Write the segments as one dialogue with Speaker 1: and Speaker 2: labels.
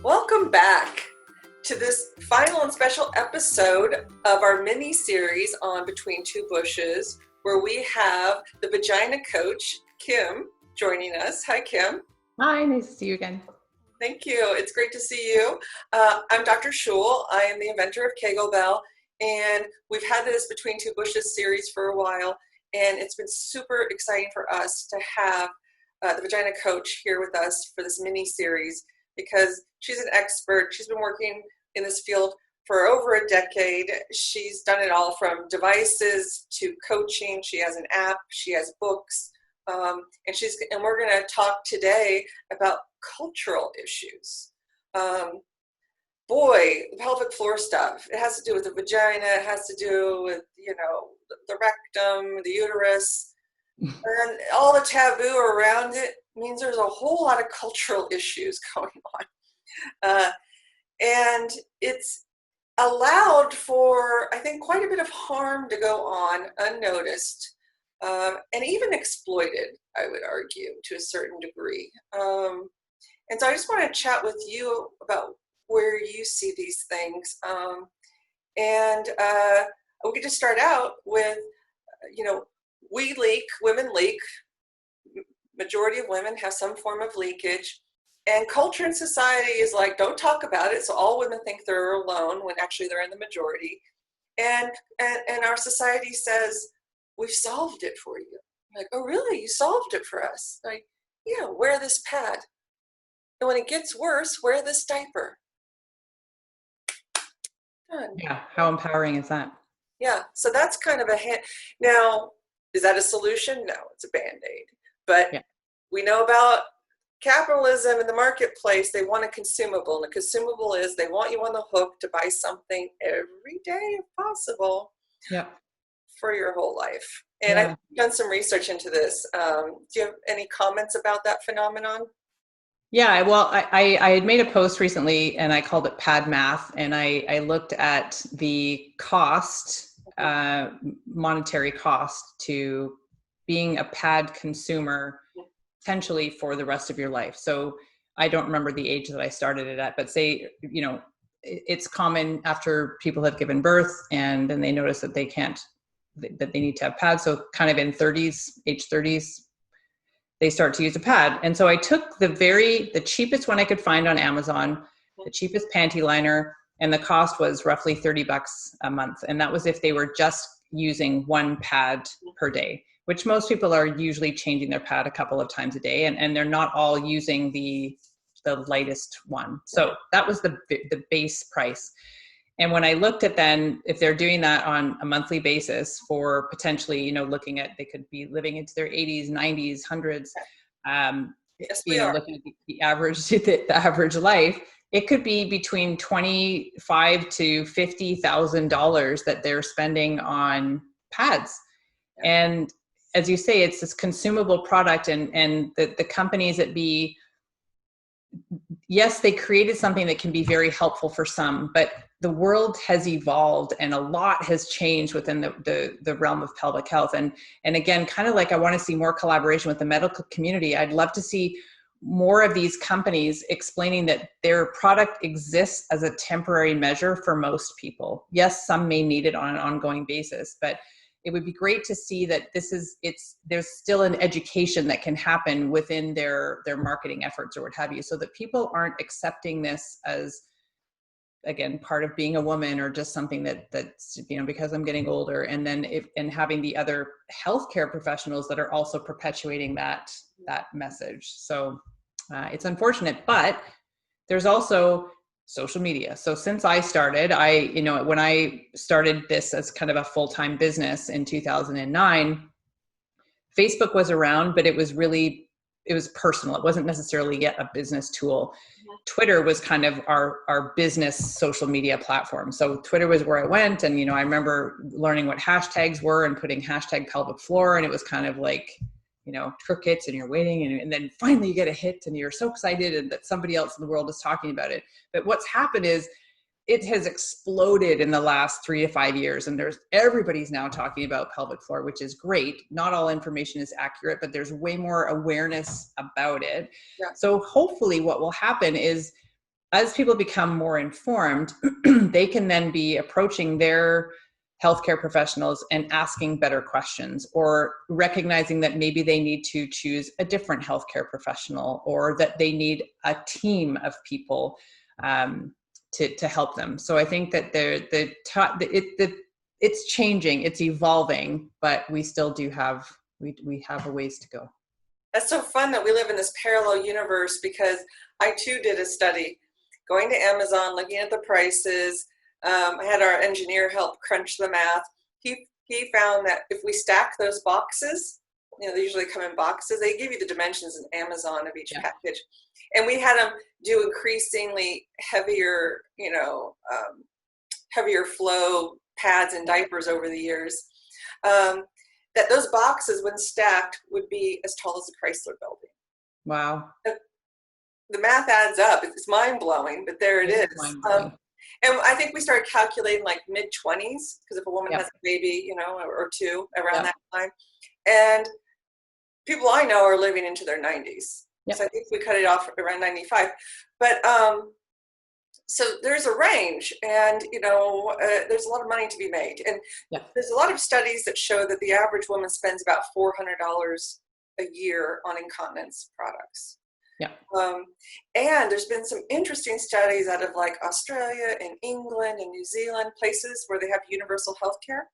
Speaker 1: Welcome back to this final and special episode of our mini series on Between Two Bushes, where we have the Vagina Coach, Kim, joining us. Hi, Kim.
Speaker 2: Hi, nice to see you again.
Speaker 1: Thank you. It's great to see you. I'm Dr. Schull. I am the inventor of Kegelbell, and we've had this Between Two Bushes series for a while, and it's been super exciting for us to have the Vagina Coach here with us for this mini series because she's an expert. She's been working in this field for over a decade. She's done it all from devices to coaching. She has an app. She has books. And we're going to talk today about cultural issues. The pelvic floor stuff, it has to do with the vagina, it has to do with, the rectum, the uterus, and all the taboo around it means there's a whole lot of cultural issues going on. And it's allowed for, I think, quite a bit of harm to go on unnoticed. And even exploited, I would argue, to a certain degree. And so I just want to chat with you about where you see these things. And we could just start out with, we leak, women leak. Majority of women have some form of leakage. And culture and society is like, don't talk about it. So all women think they're alone when actually they're in the majority. And our society says, we've solved it for you. I'm like, oh, really? You solved it for us? Like, yeah, wear this pad. And when it gets worse, wear this diaper. Done.
Speaker 2: Yeah, how empowering is that?
Speaker 1: Yeah, so that's kind of a hint. Now, is that a solution? No, it's a Band-Aid. But we know about capitalism in the marketplace. They want a consumable. And the consumable is they want you on the hook to buy something every day if possible.
Speaker 2: Yeah.
Speaker 1: For your whole life. And I've done some research into this. Do you have any comments about that phenomenon?
Speaker 2: Yeah, well, I had made a post recently and I called it pad math. And I looked at the cost, monetary cost to being a pad consumer potentially for the rest of your life. So I don't remember the age that I started it at, but say, it's common after people have given birth and then they notice that that they need to have pads. So kind of in age 30s, they start to use a pad. And so I took the cheapest one I could find on Amazon, the cheapest panty liner, and the cost was roughly $30 a month. And that was if they were just using one pad per day, which most people are usually changing their pad a couple of times a day. And they're not all using the lightest one. So that was the base price. And when I looked at then, if they're doing that on a monthly basis for potentially, looking at, they could be living into their 80s, 90s, 100s,
Speaker 1: yes,
Speaker 2: looking at the average life, it could be between $25,000 to $50,000 that they're spending on pads. And as you say, it's this consumable product, and the companies yes, they created something that can be very helpful for some, but the world has evolved and a lot has changed within the realm of pelvic health. And again, kind of like I want to see more collaboration with the medical community. I'd love to see more of these companies explaining that their product exists as a temporary measure for most people. Yes, some may need it on an ongoing basis, but it would be great to see that there's still an education that can happen within their marketing efforts or what have you, so that people aren't accepting this as, again, part of being a woman or just something that's because I'm getting older, and then having the other healthcare professionals that are also perpetuating that message. So it's unfortunate, but there's also social media. So since I started, when I started this as kind of a full-time business in 2009, Facebook was around, but it was personal. It wasn't necessarily yet a business tool. Twitter was kind of our business social media platform. So Twitter was where I went. And, I remember learning what hashtags were and putting hashtag pelvic floor. And it was kind of like, crickets, and you're waiting, and then finally you get a hit and you're so excited and that somebody else in the world is talking about it. But what's happened is it has exploded in the last 3 to 5 years, and everybody's now talking about pelvic floor, which is great. Not all information is accurate, but there's way more awareness about it. Yeah. So hopefully what will happen is as people become more informed, they can then be approaching their healthcare professionals and asking better questions, or recognizing that maybe they need to choose a different healthcare professional, or that they need a team of people to help them. So I think that it's changing, it's evolving, but we still do have, we have a ways to go.
Speaker 1: That's so fun that we live in this parallel universe, because I too did a study going to Amazon, looking at the prices. I had our engineer help crunch the math. He found that if we stack those boxes, they usually come in boxes. They give you the dimensions in Amazon of each package. And we had them do increasingly heavier, heavier flow pads and diapers over the years. That those boxes, when stacked, would be as tall as the Chrysler Building.
Speaker 2: Wow.
Speaker 1: The math adds up. It's mind-blowing, but there it is. And I think we started calculating like mid-20s, because if a woman has a baby, or two around that time. And people I know are living into their 90s. So I think we cut it off around 95. But so there's a range, and there's a lot of money to be made. And there's a lot of studies that show that the average woman spends about $400 a year on incontinence products. And there's been some interesting studies out of like Australia and England and New Zealand, places where they have universal health care.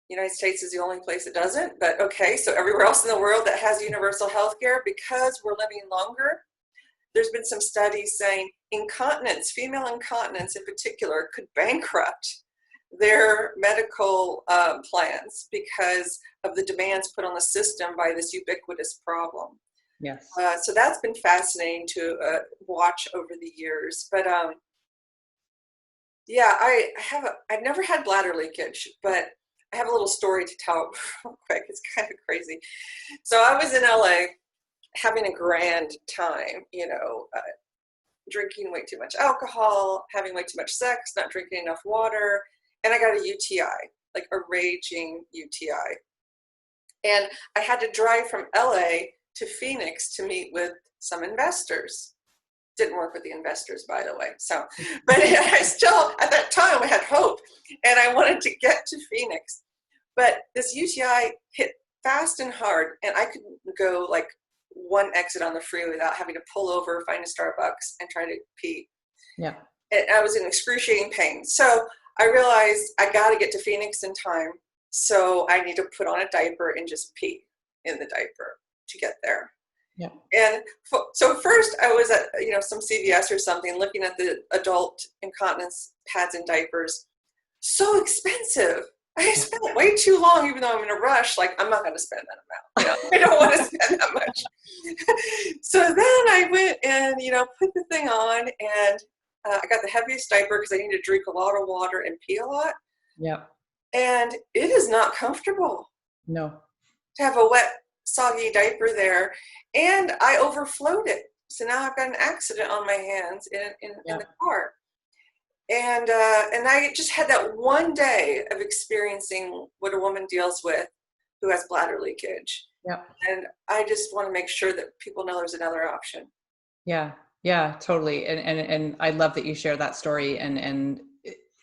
Speaker 1: United States is the only place that doesn't, but okay, so everywhere else in the world that has universal health care, because we're living longer, there's been some studies saying incontinence, female incontinence in particular, could bankrupt their medical plans because of the demands put on the system by this ubiquitous problem. So that's been fascinating to watch over the years. But I've never had bladder leakage, but I have a little story to tell real quick. It's kind of crazy. So I was in LA having a grand time, drinking way too much alcohol, having way too much sex, not drinking enough water. And I got a UTI, like a raging UTI. And I had to drive from LA to Phoenix to meet with some investors. Didn't work with the investors, by the way. So, but I still, at that time, I had hope, and I wanted to get to Phoenix. But this UTI hit fast and hard, and I could go like one exit on the freeway without having to pull over, find a Starbucks, and try to pee. And I was in excruciating pain. So I realized I got to get to Phoenix in time. So I need to put on a diaper and just pee in the diaper to get there. And so first I was at, some CVS or something, looking at the adult incontinence pads and diapers. So expensive. I spent way too long, even though I'm in a rush. Like, I'm not going to spend that amount. I don't want to spend that much. So then I went and, put the thing on, and I got the heaviest diaper because I need to drink a lot of water and pee a lot. And it is not comfortable. To have a wet, soggy diaper there. And I overflowed it. So now I've got an accident on my hands in the car. And I just had that one day of experiencing what a woman deals with who has bladder leakage. And I just want to make sure that people know there's another option.
Speaker 2: Totally. And I love that you share that story. And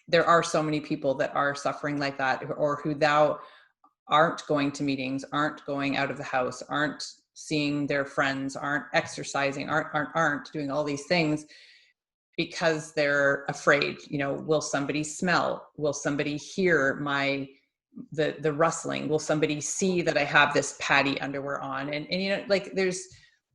Speaker 2: there are so many people that are suffering like that, or who thou aren't going to meetings, aren't going out of the house, aren't seeing their friends, aren't exercising, aren't doing all these things because they're afraid. Will somebody smell? Will somebody hear the rustling? Will somebody see that I have this patty underwear on? And like there's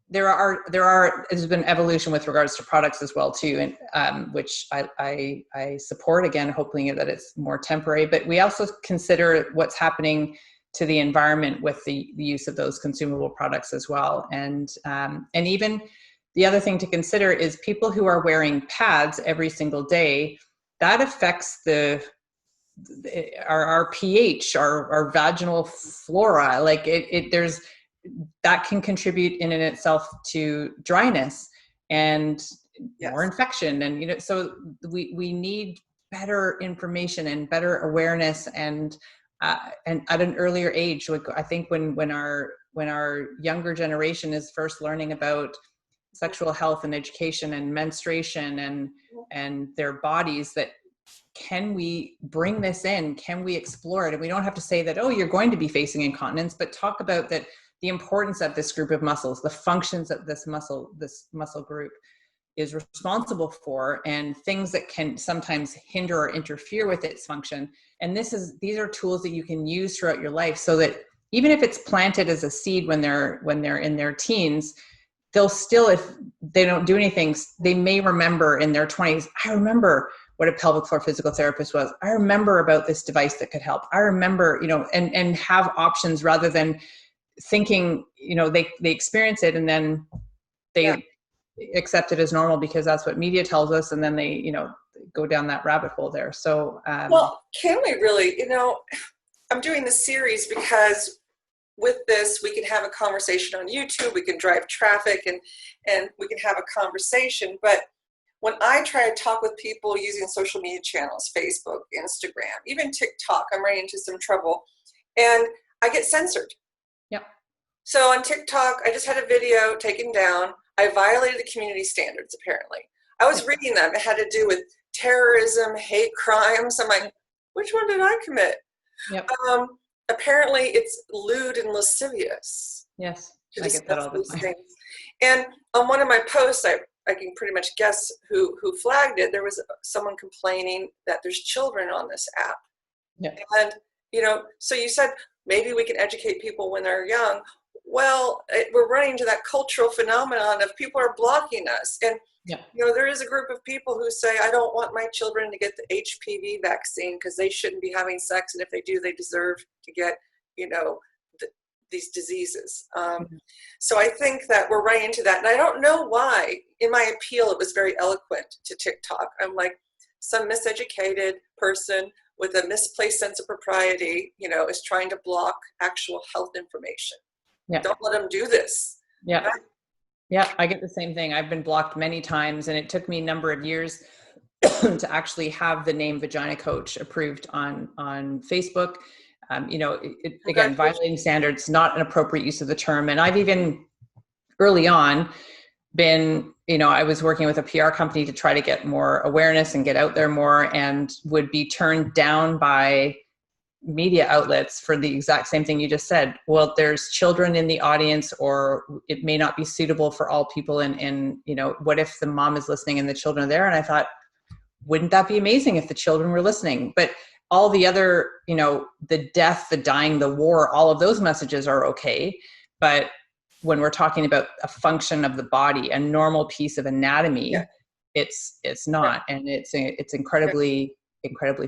Speaker 2: been evolution with regards to products as well too, and which I support, again, hoping that it's more temporary. But we also consider what's happening to the environment with the use of those consumable products as well. And even the other thing to consider is people who are wearing pads every single day, that affects our pH, our vaginal flora. Like that can contribute in itself to dryness and more infection. And, so we need better information and better awareness, and at an earlier age. Like, I think when our younger generation is first learning about sexual health and education and menstruation and their bodies, that can we bring this in? Can we explore it? And we don't have to say that, oh, you're going to be facing incontinence, but talk about that, the importance of this group of muscles, the functions that this muscle group is responsible for, and things that can sometimes hinder or interfere with its function. And these are tools that you can use throughout your life, so that even if it's planted as a seed when they're in their teens, they'll still, if they don't do anything, they may remember in their 20s, I remember what a pelvic floor physical therapist was. I remember about this device that could help. I remember, and have options, rather than thinking, they experience it and then they accept it as normal because that's what media tells us. And then they, go down that rabbit hole there. So,
Speaker 1: well, can we really, I'm doing this series because with this, we can have a conversation on YouTube, we can drive traffic and we can have a conversation. But when I try to talk with people using social media channels, Facebook, Instagram, even TikTok, I'm running into some trouble and I get censored.
Speaker 2: Yep.
Speaker 1: So on TikTok, I just had a video taken down. I violated the community standards, apparently. I was reading them. It had to do with terrorism, hate crimes. I'm like, which one did I commit?
Speaker 2: Yep.
Speaker 1: Apparently, it's lewd and lascivious.
Speaker 2: Yes, I get that all the time.
Speaker 1: Things. And on one of my posts, I can pretty much guess who flagged it. There was someone complaining that there's children on this app.
Speaker 2: Yeah.
Speaker 1: And, so you said maybe we can educate people when they're young. Well, we're running into that cultural phenomenon of people are blocking us. And, there is a group of people who say, I don't want my children to get the HPV vaccine because they shouldn't be having sex. And if they do, they deserve to get, these diseases. So I think that we're running into that. And I don't know why. In my appeal, it was very eloquent to TikTok. I'm like, some miseducated person with a misplaced sense of propriety, is trying to block actual health information. Yeah. Don't let them do this.
Speaker 2: Yeah. Right? Yeah, I get the same thing. I've been blocked many times, and it took me a number of years to actually have the name Vagina Coach approved on Facebook. Again, violating standards, not an appropriate use of the term. And I've even early on been, I was working with a PR company to try to get more awareness and get out there more, and would be turned down by media outlets for the exact same thing you just said. Well, there's children in the audience, or it may not be suitable for all people. And what if the mom is listening and the children are there? And I thought, wouldn't that be amazing if the children were listening? But all the other, the death, the dying, the war, all of those messages are okay. But when we're talking about a function of the body, a normal piece of anatomy, it's not. And it's incredibly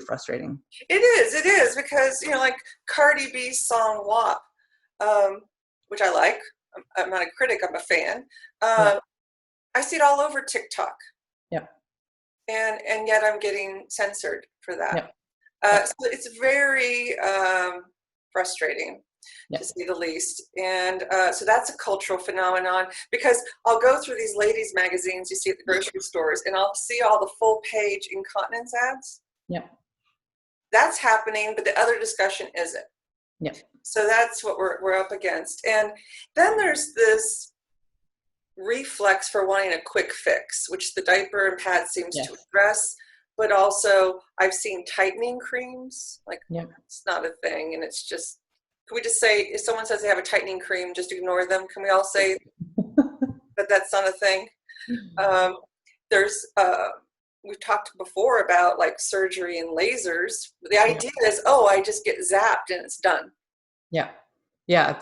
Speaker 2: frustrating.
Speaker 1: It is because, like Cardi B's song WAP, which I like. I'm not a critic, I'm a fan. I see it all over TikTok.
Speaker 2: Yeah.
Speaker 1: And yet I'm getting censored for that. So it's very frustrating, to say the least. And so that's a cultural phenomenon, because I'll go through these ladies' magazines you see at the grocery stores, and I'll see all the full page incontinence ads.
Speaker 2: Yeah.
Speaker 1: That's happening, but the other discussion isn't.
Speaker 2: Yeah.
Speaker 1: So that's what we're up against. And then there's this reflex for wanting a quick fix, which the diaper and pad seems to address. But also, I've seen tightening creams. Like, it's not a thing. And it's just, can we just say, if someone says they have a tightening cream, just ignore them? Can we all say that that's not a thing? We've talked before about like surgery and lasers. The idea is, I just get zapped and it's done.
Speaker 2: Yeah. Yeah.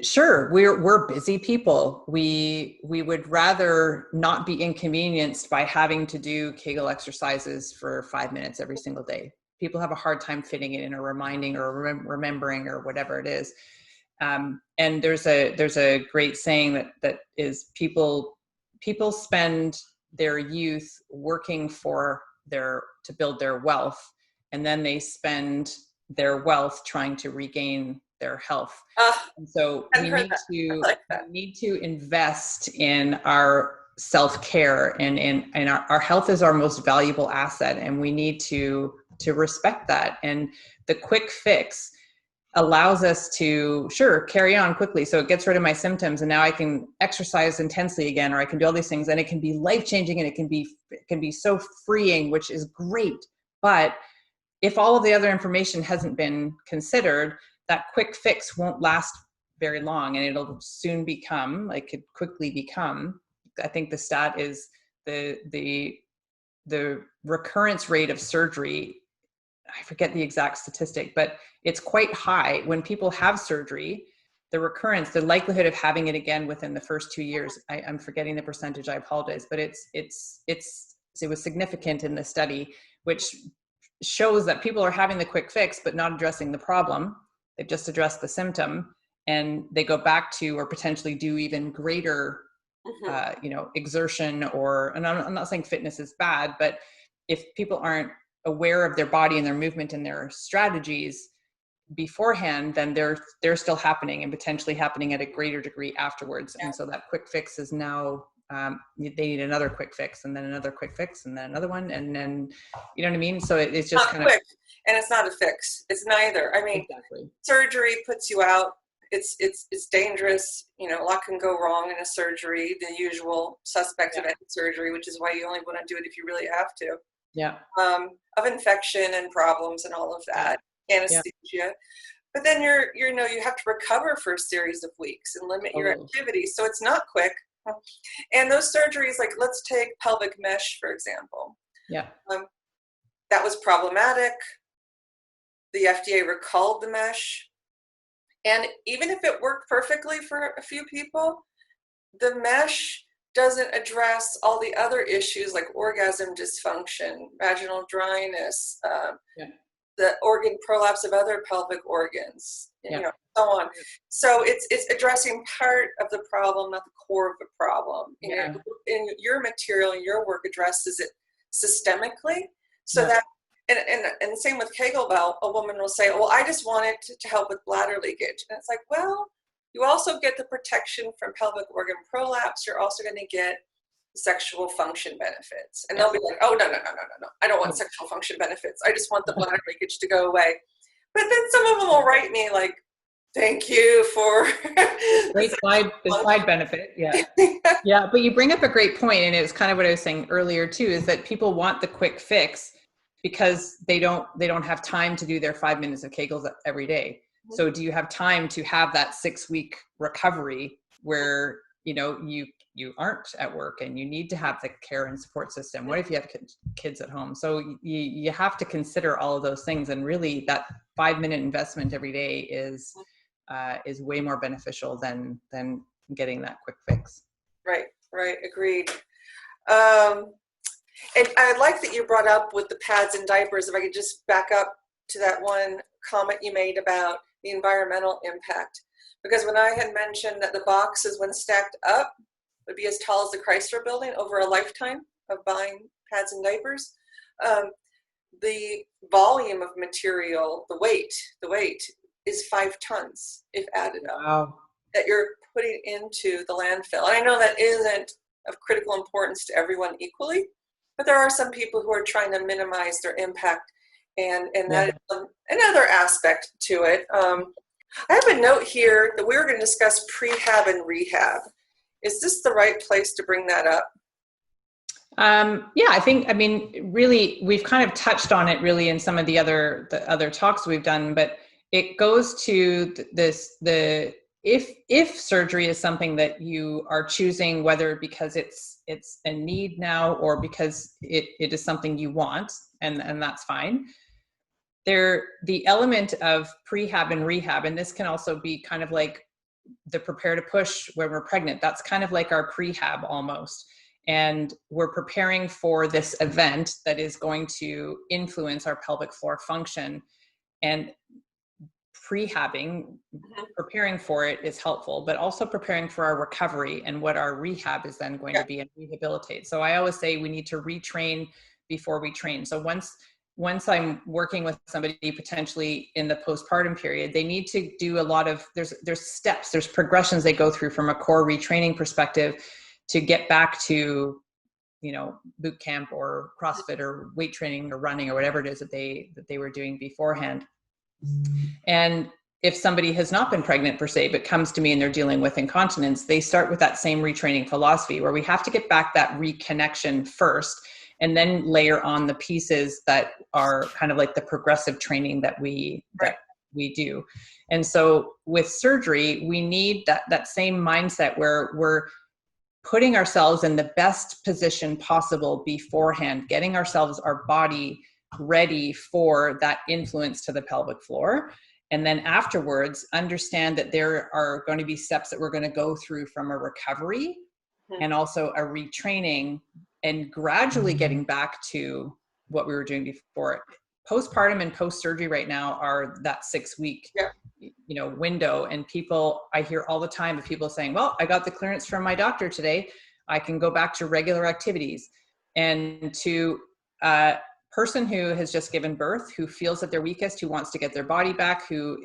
Speaker 2: Sure, we're busy people. We would rather not be inconvenienced by having to do Kegel exercises for 5 minutes every single day. People have a hard time fitting it in, or reminding, or remembering, or whatever it is. And there's a great saying that is people spend their youth working to build their wealth, and then they spend their wealth trying to regain their health. And so we need to invest in our self-care, and our health is our most valuable asset, and we need to respect that. And the quick fix, allows us to, sure, carry on quickly. So it gets rid of my symptoms, and now I can exercise intensely again, or I can do all these things, and it can be life-changing, and it can be so freeing, which is great. But if all of the other information hasn't been considered, that quick fix won't last very long, and it'll soon become, like, could quickly become, I think the stat is the recurrence rate of surgery, I forget the exact statistic, but it's quite high. When people have surgery, the recurrence, the likelihood of having it again within the first 2 years, I'm forgetting the percentage, I apologize, but it was significant in the study, which shows that people are having the quick fix, but not addressing the problem. They've just addressed the symptom, and they go back to, or potentially do even greater, exertion, and I'm not saying fitness is bad, but if people aren't aware of their body and their movement and their strategies beforehand, then they're still happening, and potentially happening at a greater degree afterwards. And so that quick fix is now, they need another quick fix, and then another quick fix, and then another one, and then, you know what I mean? So it's just kind
Speaker 1: quick, and it's not a fix. It's neither. I mean,
Speaker 2: exactly.
Speaker 1: Surgery puts you out. It's dangerous. A lot can go wrong in a surgery. The usual suspect of any surgery, which is why you only want to do it if you really have to.
Speaker 2: Yeah.
Speaker 1: Of infection and problems and all of that, anesthesia. But then you have to recover for a series of weeks and limit your activity. So it's not quick. And those surgeries, like, let's take pelvic mesh, for example.
Speaker 2: Yeah.
Speaker 1: That was problematic. The FDA recalled the mesh. And even if it worked perfectly for a few people, the mesh doesn't address all the other issues like orgasm dysfunction, vaginal dryness, the organ prolapse of other pelvic organs, so on. So it's addressing part of the problem, not the core of the problem. In your material, your work addresses it systemically, so that, and same with Kegelbell, a woman will say, well, I just want it to help with bladder leakage. And it's like, well, you also get the protection from pelvic organ prolapse. You're also going to get sexual function benefits. And they'll be like, oh, no. I don't want sexual function benefits. I just want the bladder leakage to go away. But then some of them will write me like, thank you for
Speaker 2: great side benefit. Yeah. But you bring up a great point, and it was kind of what I was saying earlier too, is that people want the quick fix because they don't have time to do their 5 minutes of Kegels every day. So do you have time to have that 6-week recovery where, you aren't at work and you need to have the care and support system? What if you have kids at home? So you have to consider all of those things. And really that 5-minute investment every day is way more beneficial than getting that quick fix.
Speaker 1: Right. Agreed. And I like that you brought up with the pads and diapers. If I could just back up to that one comment you made about the environmental impact. Because when I had mentioned that the boxes, when stacked up, would be as tall as the Chrysler Building over a lifetime of buying pads and diapers, the volume of material, the weight is 5 tons if added up.
Speaker 2: Wow.
Speaker 1: That you're putting into the landfill. And I know that isn't of critical importance to everyone equally, but there are some people who are trying to minimize their impact, and that is another aspect to it. I have a note here that we were going to discuss prehab and rehab. Is this the right place to bring that up? Really, we've kind of touched on it really in some of the other talks we've done, but it goes to if surgery is something that you are choosing, whether because it's a need now or because it is something you want, and that's fine. The element of prehab and rehab, and this can also be kind of like the prepare to push when we're pregnant. That's kind of like our prehab almost. And we're preparing for this event that is going to influence our pelvic floor function. And prehabbing, preparing for it is helpful, but also preparing for our recovery and what our rehab is then going to be and rehabilitate. So I always say we need to retrain before we train. So once I'm working with somebody potentially in the postpartum period, they need to do a lot of, there's steps, there's progressions they go through from a core retraining perspective to get back to, boot camp or CrossFit or weight training or running or whatever it is that they were doing beforehand. And
Speaker 2: if somebody has not been pregnant per se, but comes to me and they're dealing with incontinence, they start with that same retraining philosophy where we have to get back that reconnection first, and then layer on the pieces that are kind of like the progressive training that we do. And so with surgery, we need that same mindset where we're putting ourselves in the best position possible beforehand, getting ourselves, our body ready for that influence to the pelvic floor. And then afterwards, understand that there are going to be steps that we're going to go through from a recovery and also a retraining, and gradually getting back to what we were doing before. Postpartum and post-surgery right now are that 6-week window. And I hear all the time of people saying, well, I got the clearance from my doctor today, I can go back to regular activities. And to a person who has just given birth, who feels at their weakest, who wants to get their body back, who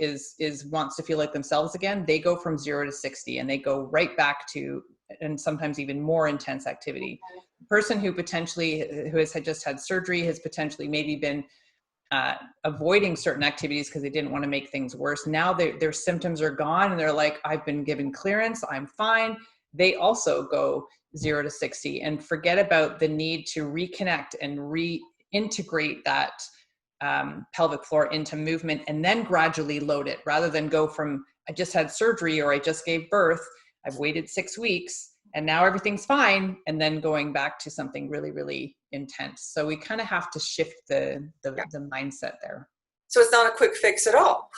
Speaker 2: wants to feel like themselves again, they go from 0 to 60 and they go right back to, and sometimes even more intense activity. The person who has just had surgery has potentially maybe been avoiding certain activities because they didn't want to make things worse. Now their symptoms are gone and they're like, I've been given clearance, I'm fine. They also go 0 to 60 and forget about the need to reconnect and reintegrate that pelvic floor into movement, and then gradually load it, rather than go from, I just had surgery or I just gave birth, I've waited 6 weeks and now everything's fine, and then going back to something really, really intense. So we kind of have to shift the mindset there.
Speaker 1: So it's not a quick fix at all.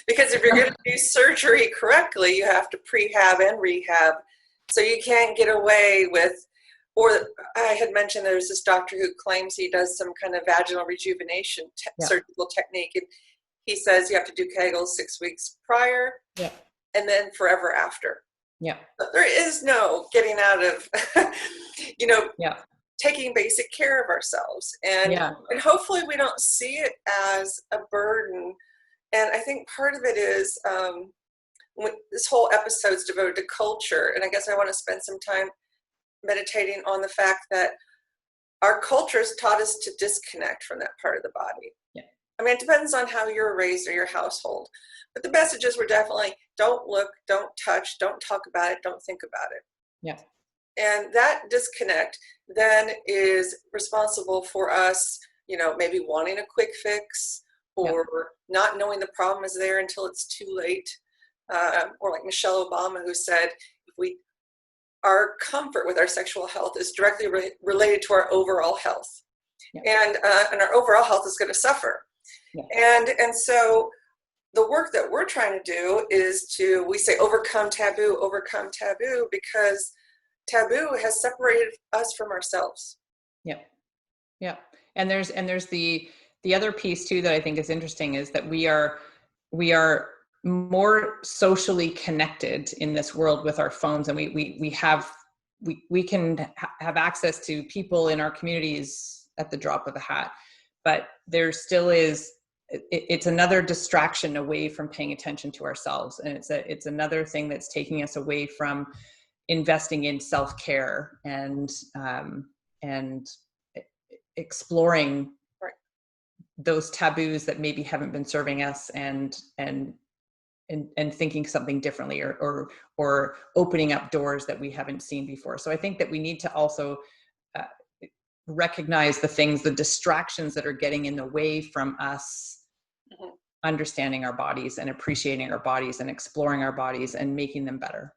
Speaker 1: Because if you're going to do surgery correctly, you have to prehab and rehab. So you can't get away with, or I had mentioned there's this doctor who claims he does some kind of vaginal rejuvenation surgical technique. And he says you have to do Kegels 6 weeks prior and then forever after.
Speaker 2: Yeah.
Speaker 1: But there is no getting out of, taking basic care of ourselves. And hopefully we don't see it as a burden. And I think part of it is this whole episode is devoted to culture. And I guess I want to spend some time meditating on the fact that our culture has taught us to disconnect from that part of the body. Yeah. I mean, it depends on how you're raised or your household. But the messages were definitely don't look, don't touch, don't talk about it, don't think about it.
Speaker 2: Yeah.
Speaker 1: And that disconnect then is responsible for us, maybe wanting a quick fix or not knowing the problem is there until it's too late. Or like Michelle Obama, who said, our comfort with our sexual health is directly related to our overall health. Yeah. And our overall health is going to suffer. Yeah. And so the work that we're trying to do is we say overcome taboo, because taboo has separated us from ourselves.
Speaker 2: Yeah. Yeah. And there's the other piece too that I think is interesting is that we are more socially connected in this world with our phones, and we can have access to people in our communities at the drop of a hat, but there still is, it's another distraction away from paying attention to ourselves. And it's another thing that's taking us away from investing in self-care and exploring those taboos that maybe haven't been serving us, and thinking something differently, or opening up doors that we haven't seen before. So I think that we need to also recognize the distractions that are getting in the way from us understanding our bodies and appreciating our bodies and exploring our bodies and making them better.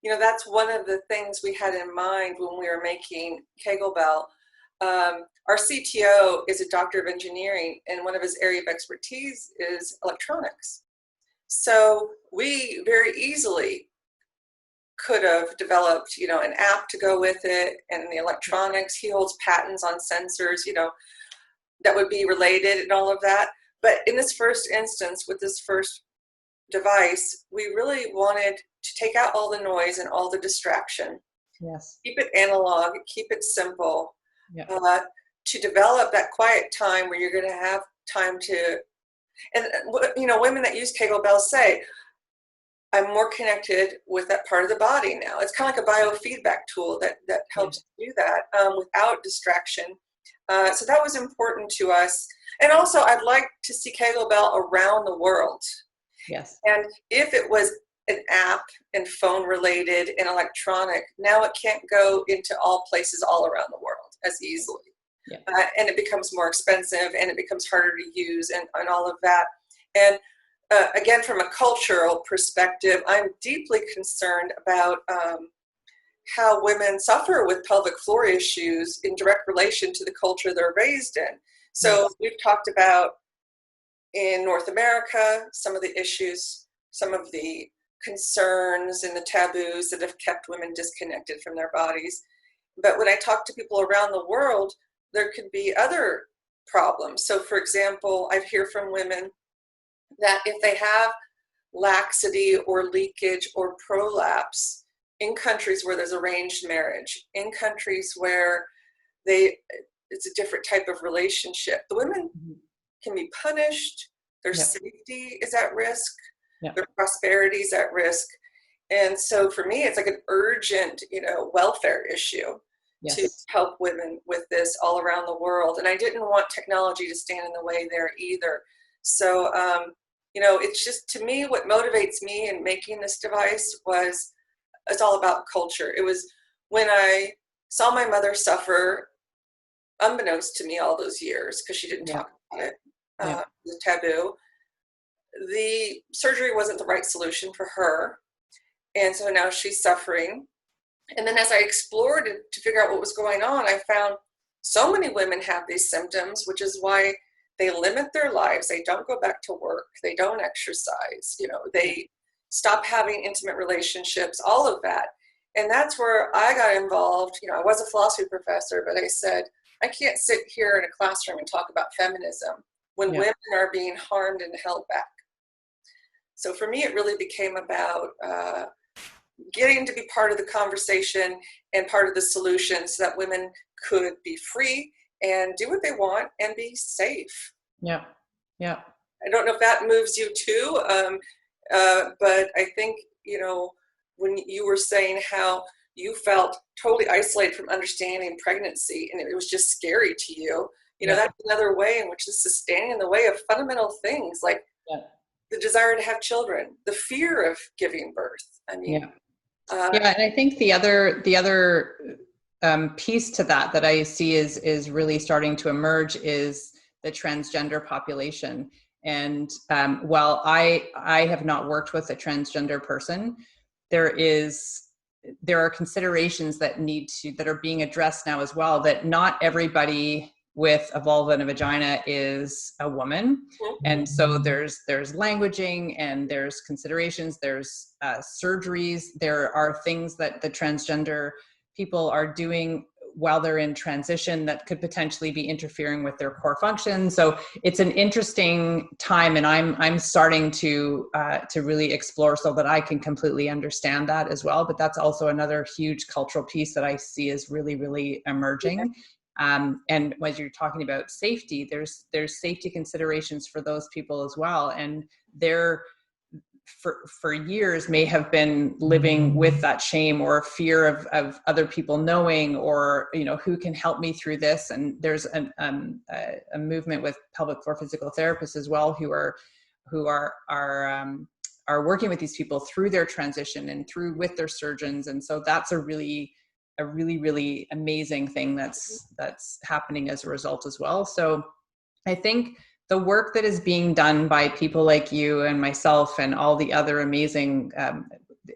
Speaker 1: That's one of the things we had in mind when we were making Kegelbell. Our CTO is a doctor of engineering, and one of his area of expertise is electronics. So we very easily could have developed, an app to go with it, and the electronics. He holds patents on sensors, that would be related and all of that. But in this first instance, with this first device, we really wanted to take out all the noise and all the distraction.
Speaker 2: Yes.
Speaker 1: Keep it analog, keep it simple. Yeah. To develop that quiet time where you're going to have time to, and women that use Kegelbell say, I'm more connected with that part of the body now. It's kind of like a biofeedback tool that helps do that without distraction. So that was important to us. And also, I'd like to see Kegelbell around the world.
Speaker 2: Yes.
Speaker 1: And if it was an app and phone related and electronic, now it can't go into all places all around the world as easily.
Speaker 2: Yeah.
Speaker 1: And it becomes more expensive and it becomes harder to use and all of that. And again, from a cultural perspective, I'm deeply concerned about how women suffer with pelvic floor issues in direct relation to the culture they're raised in. So
Speaker 2: Yes.
Speaker 1: we've talked about in North America, some of the issues, some of the concerns and the taboos that have kept women disconnected from their bodies. But when I talk to people around the world, there could be other problems. So for example, I hear from women that if they have laxity or leakage or prolapse in countries where there's arranged marriage, in countries where it's a different type of relationship, the women can be punished, their safety is at risk, their prosperity is at risk. And so for me, it's like an urgent, welfare issue to help women with this all around the world. And I didn't want technology to stand in the way there either. So, it's just, to me, what motivates me in making this device it's all about culture. It was when I saw my mother suffer, unbeknownst to me all those years, because she didn't talk about it, it was taboo. The surgery wasn't the right solution for her. And so now she's suffering. And then as I explored to figure out what was going on, I found so many women have these symptoms, which is why they limit their lives. They don't go back to work. They don't exercise. They stop having intimate relationships, all of that. And that's where I got involved. I was a philosophy professor, but I said, I can't sit here in a classroom and talk about feminism when women are being harmed and held back. So for me, it really became about getting to be part of the conversation and part of the solution so that women could be free and do what they want and be safe.
Speaker 2: Yeah.
Speaker 1: I don't know if that moves you too, but I think, when you were saying how you felt totally isolated from understanding pregnancy and it was just scary to you, that's another way in which this is standing in the way of fundamental things like the desire to have children, the fear of giving birth. I mean,
Speaker 2: and I think the other piece to that I see is really starting to emerge is the transgender population. And while I have not worked with a transgender person, there are considerations that are being addressed now as well, that not everybody with a vulva and a vagina is a woman. And so there's languaging and there's considerations, there's surgeries, there are things that the transgender people are doing while they're in transition that could potentially be interfering with their core function. So it's an interesting time, and I'm starting to really explore so that I can completely understand that as well. But that's also another huge cultural piece that I see is really, really emerging. And when you're talking about safety, there's safety considerations for those people as well, and they're for years may have been living with that shame or fear of other people knowing, or who can help me through this. And there's a movement with pelvic floor physical therapists as well who are working with these people through their transition and through with their surgeons. And so that's a really amazing thing that's happening as a result as well. So I think the work that is being done by people like you and myself and all the other amazing,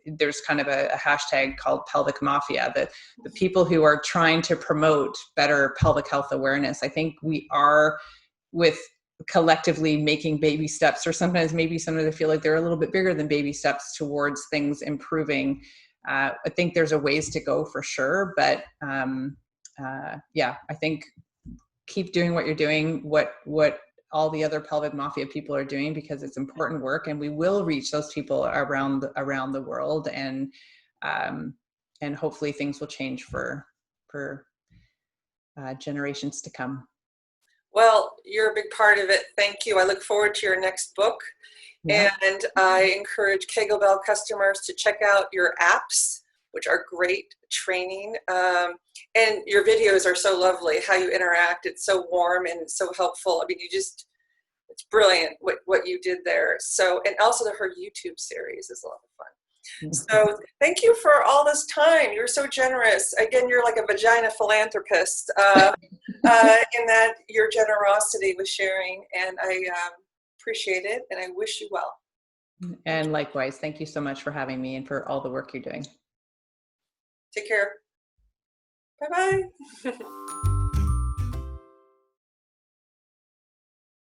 Speaker 2: there's kind of a hashtag called Pelvic Mafia, that the people who are trying to promote better pelvic health awareness, I think we are with collectively making baby steps, or sometimes I feel like they're a little bit bigger than baby steps towards things improving. I think there's a ways to go for sure, but I think keep doing what you're doing, what all the other pelvic mafia people are doing, because it's important work, and we will reach those people around the world, and hopefully things will change for generations to come.
Speaker 1: Well, you're a big part of it. Thank you. I look forward to your next book. Yeah. And I encourage Kegelbell customers to check out your apps, which are great training. And your videos are so lovely, how you interact. It's so warm and it's so helpful. I mean, it's it's brilliant what you did there. So, and also her YouTube series is a lot of fun. So thank you for all this time. You're so generous. Again, you're like a vagina philanthropist in that your generosity with sharing, and I appreciate it, and I wish you well.
Speaker 2: And likewise, thank you so much for having me and for all the work you're doing.
Speaker 1: Take care. Bye-bye.